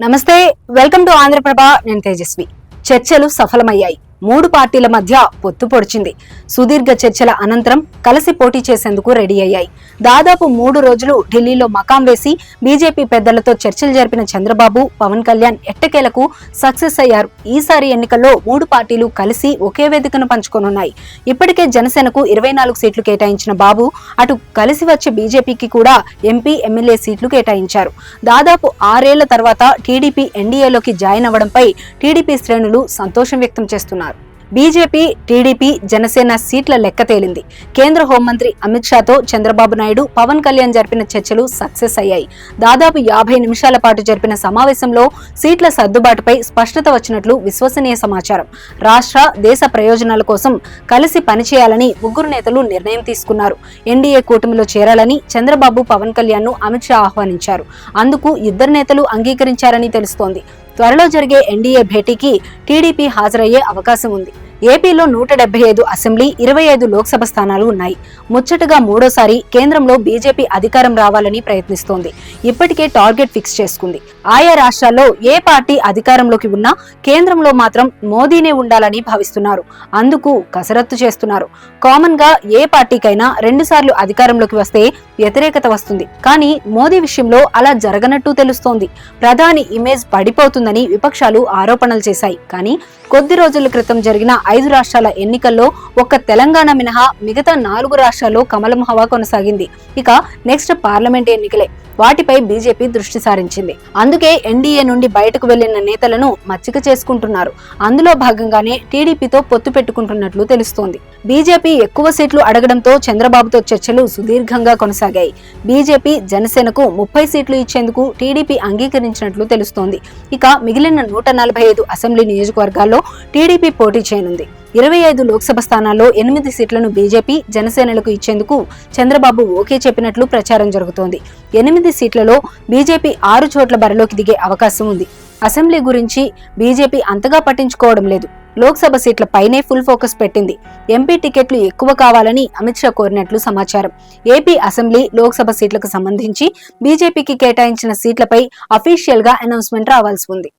నమస్తే, welcome to Andhraprabha. నేను తేజస్వి. చర్చలు సఫలమయ్యాయి. 3 పార్టీల మధ్య పొత్తు పొడిచింది. సుదీర్ఘ చర్చల అనంతరం కలిసి పోటీ చేసేందుకు రెడీ అయ్యాయి. దాదాపు 3 రోజులు ఢిల్లీలో మకాం వేసి బీజేపీ పెద్దలతో చర్చలు జరిపిన చంద్రబాబు, పవన్ కళ్యాణ్ ఎట్టకేలకు సక్సెస్ అయ్యారు. ఈసారి ఎన్నికల్లో 3 పార్టీలు కలిసి ఒకే వేదికను పంచుకోనున్నాయి. ఇప్పటికే జనసేనకు 24 సీట్లు కేటాయించిన బాబు అటు కలిసి వచ్చే బీజేపీకి కూడా ఎంపీ, ఎమ్మెల్యే సీట్లు కేటాయించారు. దాదాపు 6 ఏళ్ల తర్వాత టీడీపీ ఎన్డీఏలోకి జాయిన్ అవ్వడంపై టీడీపీ శ్రేణులు సంతోషం వ్యక్తం చేస్తున్నారు. బీజేపీ, టీడీపీ, జనసేన సీట్ల లెక్క తేలింది. కేంద్ర హోంమంత్రి అమిత్ షాతో చంద్రబాబు నాయుడు, పవన్ కళ్యాణ్ జరిపిన చర్చలు సక్సెస్ అయ్యాయి. దాదాపు 50 నిమిషాల పాటు జరిపిన సమావేశంలో సీట్ల సర్దుబాటుపై స్పష్టత వచ్చినట్లు విశ్వసనీయ సమాచారం. రాష్ట్ర, దేశ ప్రయోజనాల కోసం కలిసి పనిచేయాలని 3 నేతలు నిర్ణయం తీసుకున్నారు. ఎన్డీఏ కూటమిలో చేరాలని చంద్రబాబు, పవన్ కళ్యాణ్ ను అమిత్ షా ఆహ్వానించారు. అందుకు 2 నేతలు అంగీకరించారని తెలుస్తోంది. త్వరలో జరిగే ఎన్డీఏ భేటీకి టీడీపీ హాజరయ్యే అవకాశం ఉంది. ఏపీలో 175 అసెంబ్లీ, 25 లోక్సభ స్థానాలు ఉన్నాయి. ముచ్చటగా 3వసారి కేంద్రంలో బీజేపీ అధికారం రావాలని ప్రయత్నిస్తోంది. ఇప్పటికే టార్గెట్ ఫిక్స్ చేసుకుంది. ఆయా రాష్ట్రాల్లో ఏ పార్టీ అధికారంలోకి ఉన్నా కేంద్రంలో మాత్రం మోదీనే ఉండాలని భావిస్తున్నారు. అందుకు కసరత్తు చేస్తున్నారు. కామన్ గా ఏ పార్టీకైనా 2 సార్లు అధికారంలోకి వస్తే వ్యతిరేకత వస్తుంది. కానీ మోదీ విషయంలో అలా జరగనట్టు తెలుస్తోంది. ప్రధాని ఇమేజ్ పడిపోతుందని విపక్షాలు ఆరోపణలు చేశాయి. కానీ కొద్ది రోజుల క్రితం జరిగిన 5 రాష్ట్రాల ఎన్నికల్లో ఒక్క తెలంగాణ మినహా మిగతా 4 రాష్ట్రాల్లో కమలం హవా కొనసాగింది. ఇక నెక్స్ట్ పార్లమెంట్ ఎన్నికలే. వాటిపై బీజేపీ దృష్టి సారించింది. అందుకే ఎన్డీఏ నుండి బయటకు వెళ్లిన నేతలను మచ్చిక చేసుకుంటున్నారు. అందులో భాగంగానే టీడీపీతో పొత్తు పెట్టుకుంటున్నట్లు తెలుస్తోంది. బీజేపీ ఎక్కువ సీట్లు అడగడంతో చంద్రబాబుతో చర్చలు సుదీర్ఘంగా కొనసాగాయి. బీజేపీ, జనసేనకు 30 సీట్లు ఇచ్చేందుకు టీడీపీ అంగీకరించినట్లు తెలుస్తోంది. ఇక మిగిలిన 145 అసెంబ్లీ నియోజకవర్గాల్లో టీడీపీ పోటీ చేయనుంది. 25 లోక్సభ స్థానాల్లో 8 సీట్లను బీజేపీ, జనసేనలకు ఇచ్చేందుకు చంద్రబాబు ఓకే చెప్పినట్లు ప్రచారం జరుగుతోంది. 8 సీట్లలో బీజేపీ 6 చోట్ల బరిలోకి దిగే అవకాశం ఉంది. అసెంబ్లీ గురించి బీజేపీ అంతగా పట్టించుకోవడం లేదు. లోక్సభ సీట్ల పైనే ఫుల్ ఫోకస్ పెట్టింది. ఎంపీ టికెట్లు ఎక్కువ కావాలని అమిత్ షా కోరినట్లు సమాచారం. ఏపీ అసెంబ్లీ, లోక్సభ సీట్లకు సంబంధించి బీజేపీకి కేటాయించిన సీట్లపై అఫీషియల్ గా అనౌన్స్మెంట్ రావాల్సి ఉంది.